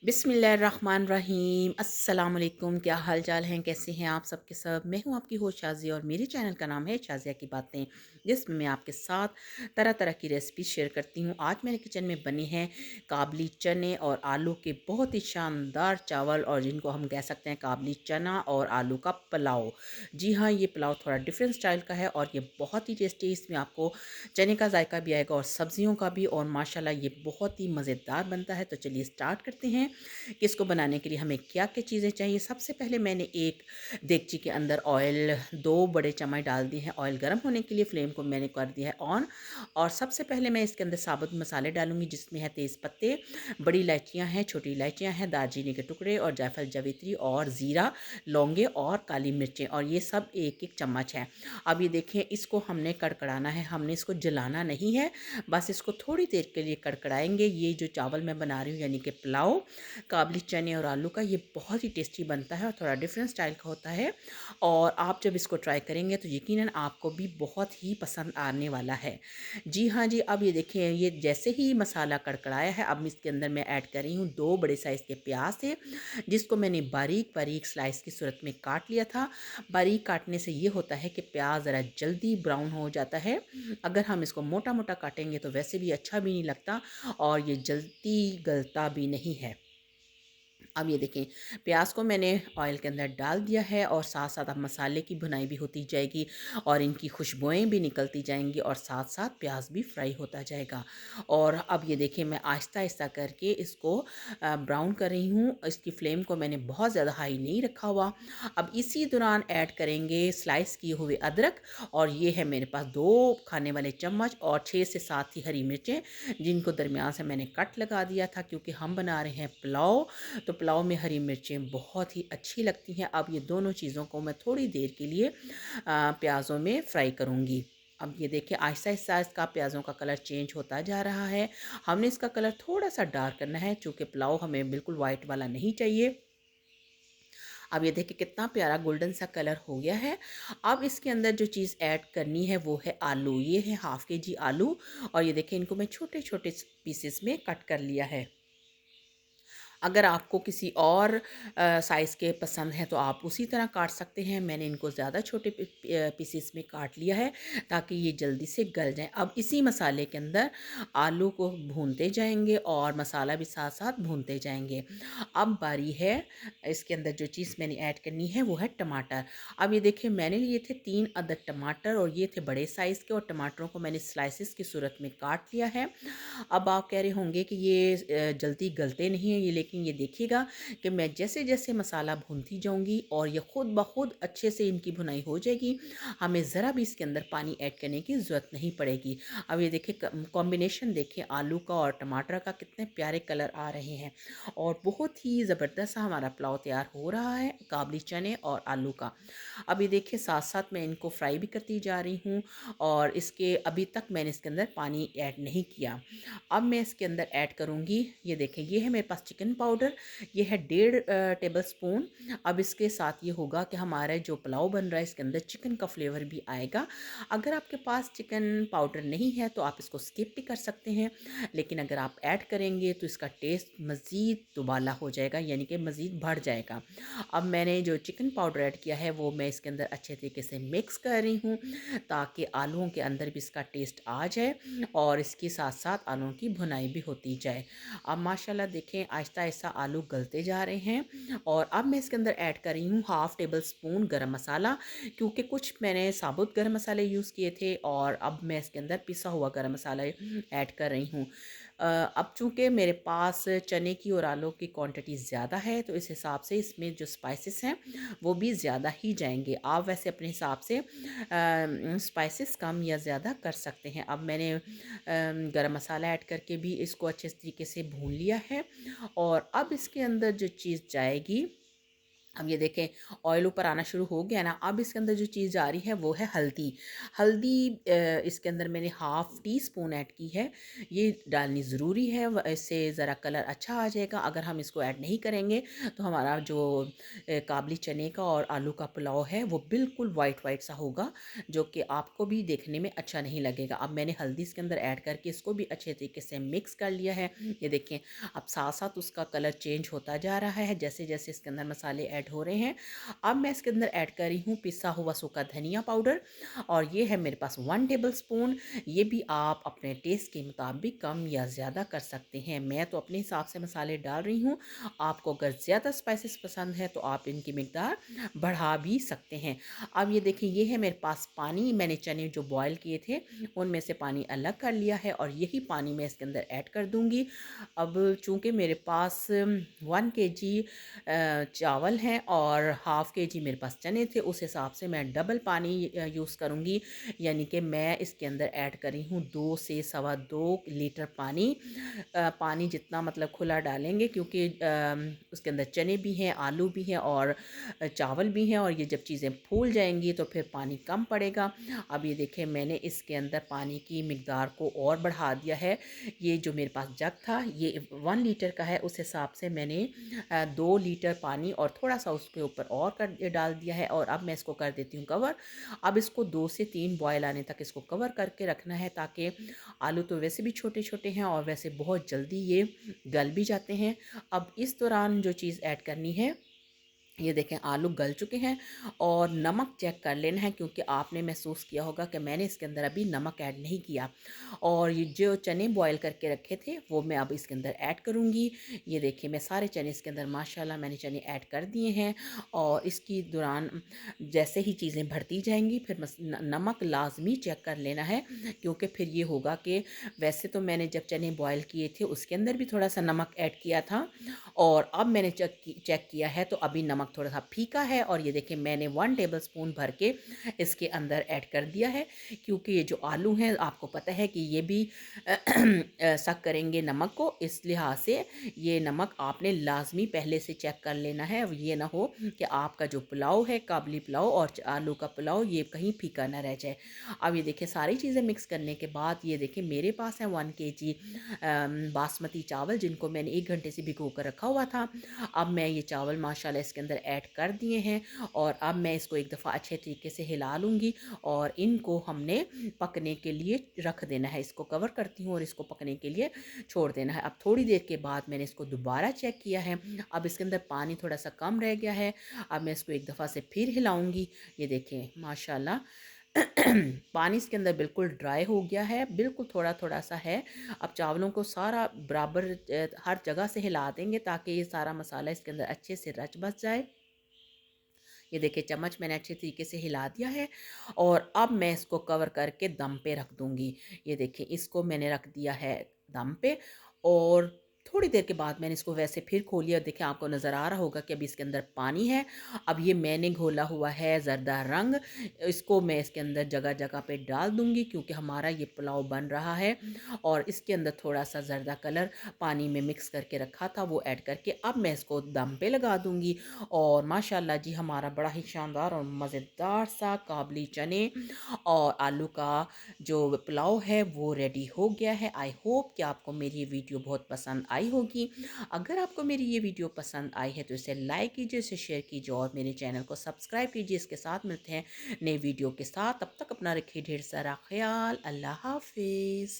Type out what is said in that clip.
बिस्मिल्लाहिर्रहमानिर्रहीम। अस्सलाम वालेकुम। क्या हाल चाल हैं, कैसे हैं आप सब के सब। मैं हूं आपकी होस्ट शाज़िया और मेरे चैनल का नाम है शाज़िया की बातें, जिसमें मैं आपके साथ तरह तरह की रेसिपी शेयर करती हूं। आज मेरे किचन में बने हैं काबली चने और आलू के बहुत ही शानदार चावल, और जिनको हम कह सकते हैं काबली चना और आलू का पुलाव। जी हाँ, ये पुलाव थोड़ा डिफरेंट स्टाइल का है और ये बहुत ही टेस्टी। इसमें आपको चने का जायका भी आएगा और सब्जियों का भी, और माशाल्लाह ये बहुत ही मज़ेदार बनता है। तो चलिए स्टार्ट करते हैं कि इसको बनाने के लिए हमें क्या क्या चीज़ें चाहिए। सबसे पहले मैंने एक देगची के अंदर ऑयल 2 बड़े चम्मच डाल दिए हैं। ऑयल गर्म होने के लिए फ्लेम को मैंने कर दिया है ऑन। और सबसे पहले मैं इसके अंदर साबुत मसाले डालूंगी, जिसमें है तेज़ पत्ते, बड़ी इलायचियाँ हैं, छोटी इलायचियाँ हैं, दालचीनी के टुकड़े और जायफल जावित्री और ज़ीरा, लौंगे और काली मिर्चें, और ये सब एक एक चम्मच है। अब ये देखें, इसको हमने कड़कड़ाना है, हमने इसको जलाना नहीं है, बस इसको थोड़ी देर के लिए कड़कड़ाएंगे। ये जो चावल मैं बना रही हूँ यानी कि पुलाव काबली चने और आलू का, ये बहुत ही टेस्टी बनता है और थोड़ा डिफरेंट स्टाइल का होता है। और आप जब इसको ट्राई करेंगे तो यकीनन आपको भी बहुत ही पसंद आने वाला है। जी हाँ जी। अब ये देखिए, ये जैसे ही मसाला कड़कड़ाया है, अब इसके अंदर मैं ऐड कर रही हूँ 2 बड़े साइज़ के प्याज थे, जिसको मैंने बारीक बारीक स्लाइस की सूरत में काट लिया था। बारीक काटने से ये होता है कि प्याज ज़रा जल्दी ब्राउन हो जाता है। अगर हम इसको मोटा मोटा काटेंगे तो वैसे भी अच्छा भी नहीं लगता, और ये जल्दी गलता भी नहीं है। अब ये देखें, प्याज को मैंने ऑयल के अंदर डाल दिया है, और साथ साथ अब मसाले की भुनाई भी होती जाएगी और इनकी खुशबुएं भी निकलती जाएंगी, और साथ साथ प्याज भी फ्राई होता जाएगा। और अब ये देखें, मैं आहिस्ता आहिस्ता करके इसको ब्राउन कर रही हूँ। इसकी फ्लेम को मैंने बहुत ज़्यादा हाई नहीं रखा हुआ। अब इसी दौरान ऐड करेंगे स्लाइस किए हुए अदरक, और ये है मेरे पास 2 खाने वाले चम्मच, और 6 से 7 ही हरी मिर्चें, जिनको दरमियान से मैंने कट लगा दिया था, क्योंकि हम बना रहे हैं पुलाव, तो पुलाव में हरी मिर्चें बहुत ही अच्छी लगती हैं। अब ये दोनों चीज़ों को मैं थोड़ी देर के लिए प्याज़ों में फ्राई करूँगी। अब ये देखिए, आहिस्ता आहिस्ता इसका प्याज़ों का कलर चेंज होता जा रहा है। हमने इसका कलर थोड़ा सा डार्क करना है, चूँकि पुलाव हमें बिल्कुल वाइट वाला नहीं चाहिए। अब ये देखिए, कितना प्यारा गोल्डन सा कलर हो गया है। अब इसके अंदर जो चीज़ ऐड करनी है वो है आलू। ये है हाफ़ केजी आलू, और ये देखिए, इनको मैं छोटे छोटे पीसेस में कट कर लिया है। अगर आपको किसी और साइज़ के पसंद हैं तो आप उसी तरह काट सकते हैं। मैंने इनको ज़्यादा छोटे पीसेस में काट लिया है, ताकि ये जल्दी से गल जाएँ। अब इसी मसाले के अंदर आलू को भूनते जाएंगे और मसाला भी साथ साथ भूनते जाएंगे। अब बारी है, इसके अंदर जो चीज़ मैंने ऐड करनी है वो है टमाटर। अब ये देखिए, मैंने लिए थे 3 अदद टमाटर, और ये थे बड़े साइज़ के, और टमाटरों को मैंने स्लाइसिस की सूरत में काट लिया है। अब आप कह रहे होंगे कि ये जल्दी गलते नहीं हैं ये, लेकिन ये देखिएगा कि मैं जैसे जैसे मसाला भूनती जाऊंगी और ये खुद ब खुद अच्छे से इनकी भुनाई हो जाएगी। हमें ज़रा भी इसके अंदर पानी ऐड करने की ज़रूरत नहीं पड़ेगी। अब ये देखिए, कॉम्बिनेशन देखिए आलू का और टमाटर का, कितने प्यारे कलर आ रहे हैं, और बहुत ही ज़बरदस्त सा हमारा पुलाव तैयार हो रहा है काबली चने और आलू का। अब ये देखिए, साथ साथ मैं इनको फ्राई भी करती जा रही हूँ, और इसके अभी तक मैंने इसके अंदर पानी ऐड नहीं किया। अब मैं इसके अंदर ऐड करूँगी, ये देखें, ये है मेरे पास चिकन पाउडर, ये है 1.5 टेबल स्पून। अब इसके साथ ये होगा कि हमारा जो पुलाव बन रहा है इसके अंदर चिकन का फ्लेवर भी आएगा। अगर आपके पास चिकन पाउडर नहीं है तो आप इसको स्किप भी कर सकते हैं, लेकिन अगर आप ऐड करेंगे तो इसका टेस्ट मज़ीद दुबाला हो जाएगा, यानी कि मज़ीद बढ़ जाएगा। अब मैंने जो चिकन पाउडर ऐड किया है वो मैं इसके अंदर अच्छे तरीके से मिक्स कर रही हूँ, ताकि आलूओं के अंदर भी इसका टेस्ट आ जाए, और इसके साथ साथ आलूओं की भुनाई भी होती जाए। अब माशाल्लाह देखें, आहिस्ता आहिस्ता आलू गलते जा रहे हैं, और अब मैं इसके अंदर ऐड कर रही हूँ 1/2 टेबल स्पून गरम मसाला, क्योंकि कुछ मैंने साबुत गरम मसाले यूज़ किए थे, और अब मैं इसके अंदर पिसा हुआ गरम मसाला ऐड कर रही हूँ। अब चूँकि मेरे पास चने की और आलू की क्वांटिटी ज़्यादा है, तो इस हिसाब से इसमें जो स्पाइसेस हैं वो भी ज़्यादा ही जाएंगे। आप वैसे अपने हिसाब से स्पाइसेस कम या ज़्यादा कर सकते हैं। अब मैंने गरम मसाला ऐड करके भी इसको अच्छे तरीके से भून लिया है, और अब इसके अंदर जो चीज़ जाएगी अब ये देखें ऑयल ऊपर आना शुरू हो गया ना। अब इसके अंदर जो चीज़ जा रही है वो है हल्दी। हल्दी इसके अंदर मैंने हाफ़ टी स्पून ऐड की है। ये डालनी ज़रूरी है, इससे ज़रा कलर अच्छा आ जाएगा। अगर हम इसको ऐड नहीं करेंगे तो हमारा जो काबली चने का और आलू का पुलाव है वो बिल्कुल वाइट वाइट सा होगा, जो कि आपको भी देखने में अच्छा नहीं लगेगा। अब मैंने हल्दी इसके अंदर ऐड करके इसको भी अच्छे तरीके से मिक्स कर लिया है। ये देखें अब साथ साथ उसका कलर चेंज होता जा रहा है जैसे जैसे इसके अंदर मसाले ऐड हो रहे हैं। अब मैं इसके अंदर ऐड कर रही हूँ पिसा हुआ सूखा धनिया पाउडर, और ये है मेरे पास 1 टेबल स्पून। ये भी आप अपने टेस्ट के मुताबिक कम या ज़्यादा कर सकते हैं। मैं तो अपने हिसाब से मसाले डाल रही हूँ। आपको अगर ज़्यादा स्पाइसेस पसंद है तो आप इनकी मिकदार बढ़ा भी सकते हैं। अब ये देखिए ये है मेरे पास पानी। मैंने चने जो बॉयल किए थे उनमें से पानी अलग कर लिया है और यही पानी मैं इसके अंदर ऐड कर दूँगी। अब चूँकि मेरे पास 1 kg चावल हैं और हाफ़ kg मेरे पास चने थे, उस हिसाब से मैं डबल पानी यूज़ करूँगी। यानी कि मैं इसके अंदर ऐड कर रही हूँ 2 से सवा 2 लीटर पानी। पानी जितना मतलब खुला डालेंगे, क्योंकि उसके अंदर चने भी हैं, आलू भी हैं और चावल भी हैं, और ये जब चीज़ें फूल जाएंगी तो फिर पानी कम पड़ेगा। अब ये देखें मैंने इसके अंदर पानी की मिकदार को और बढ़ा दिया है। ये जो मेरे पास जग था ये 1 लीटर का है, उस हिसाब से मैंने 2 लीटर पानी और थोड़ा सा उसके ऊपर और कर डाल दिया है। और अब मैं इसको कर देती हूँ कवर। अब इसको 2 से 3 बॉयल आने तक इसको कवर करके रखना है, ताकि आलू तो वैसे भी छोटे छोटे हैं और वैसे बहुत जल्दी ये गल भी जाते हैं। अब इस दौरान जो चीज़ ऐड करनी है, ये देखें आलू गल चुके हैं और नमक चेक कर लेना है, क्योंकि आपने महसूस किया होगा कि मैंने इसके अंदर अभी नमक ऐड नहीं किया। और ये जो चने बॉयल करके रखे थे वो मैं अब इसके अंदर ऐड करूँगी। ये देखिए मैं सारे चने इसके अंदर माशाल्लाह मैंने चने ऐड कर दिए हैं। और इसकी दौरान जैसे ही चीज़ें भरती जाएंगी फिर नमक लाजमी चेक कर लेना है, क्योंकि फिर ये होगा कि वैसे तो मैंने जब चने बॉयल किए थे उसके अंदर भी थोड़ा सा नमक ऐड किया था, और अब मैंने चेक किया है तो अभी नमक थोड़ा सा फीका है। और ये देखिए मैंने 1 टेबल स्पून भर के इसके अंदर ऐड कर दिया है, क्योंकि ये जो आलू हैं आपको पता है कि ये भी सक करेंगे नमक को, इस लिहाज से ये नमक आपने लाजमी पहले से चेक कर लेना है। ये ना हो कि आपका जो पुलाव है काबली पुलाव और आलू का पुलाव ये कहीं फीका ना रह जाए। अब ये देखिए सारी चीज़ें मिक्स करने के बाद ये देखिए मेरे पास है 1 kg बासमती चावल, जिनको मैंने 1 घंटे से भिगो कर रखा हुआ था। अब मैं ये चावल माशाल्लाह इसके अंदर ऐड कर दिए हैं, और अब मैं इसको एक दफ़ा अच्छे तरीके से हिला लूँगी और इनको हमने पकने के लिए रख देना है। इसको कवर करती हूँ और इसको पकने के लिए छोड़ देना है। अब थोड़ी देर के बाद मैंने इसको दोबारा चेक किया है, अब इसके अंदर पानी थोड़ा सा कम रह गया है। अब मैं इसको एक दफ़ा से फिर हिलाऊँगी। ये देखें माशाल्लाह पानी इसके अंदर बिल्कुल ड्राई हो गया है, बिल्कुल थोड़ा थोड़ा सा है। अब चावलों को सारा बराबर हर जगह से हिला देंगे ताकि ये सारा मसाला इसके अंदर अच्छे से रच बस जाए। ये देखिए चम्मच मैंने अच्छे तरीके से हिला दिया है, और अब मैं इसको कवर करके दम पे रख दूँगी। ये देखिए इसको मैंने रख दिया है दम पे, और थोड़ी देर के बाद मैंने इसको वैसे फिर खोलिया। देखिए आपको नज़र आ रहा होगा कि अभी इसके अंदर पानी है। अब ये मैंने घोला हुआ है ज़रदा रंग, इसको मैं इसके अंदर जगह जगह पे डाल दूँगी, क्योंकि हमारा ये पुलाव बन रहा है। और इसके अंदर थोड़ा सा ज़रदा कलर पानी में मिक्स करके रखा था वो ऐड करके अब मैं इसको दम पे लगा दूँगी। और माशाल्लाह जी हमारा बड़ा ही शानदार और मज़ेदार सा काबली चने और आलू का जो पुलाव है वो रेडी हो गया है। आई होप कि आपको मेरी ये वीडियो बहुत पसंद आई होगी। अगर आपको मेरी ये वीडियो पसंद आई है तो इसे लाइक कीजिए, इसे शेयर कीजिए और मेरे चैनल को सब्सक्राइब कीजिए। इसके साथ मिलते हैं नए वीडियो के साथ, तब तक अपना रखिए ढेर सारा ख्याल। अल्लाह हाफिज़।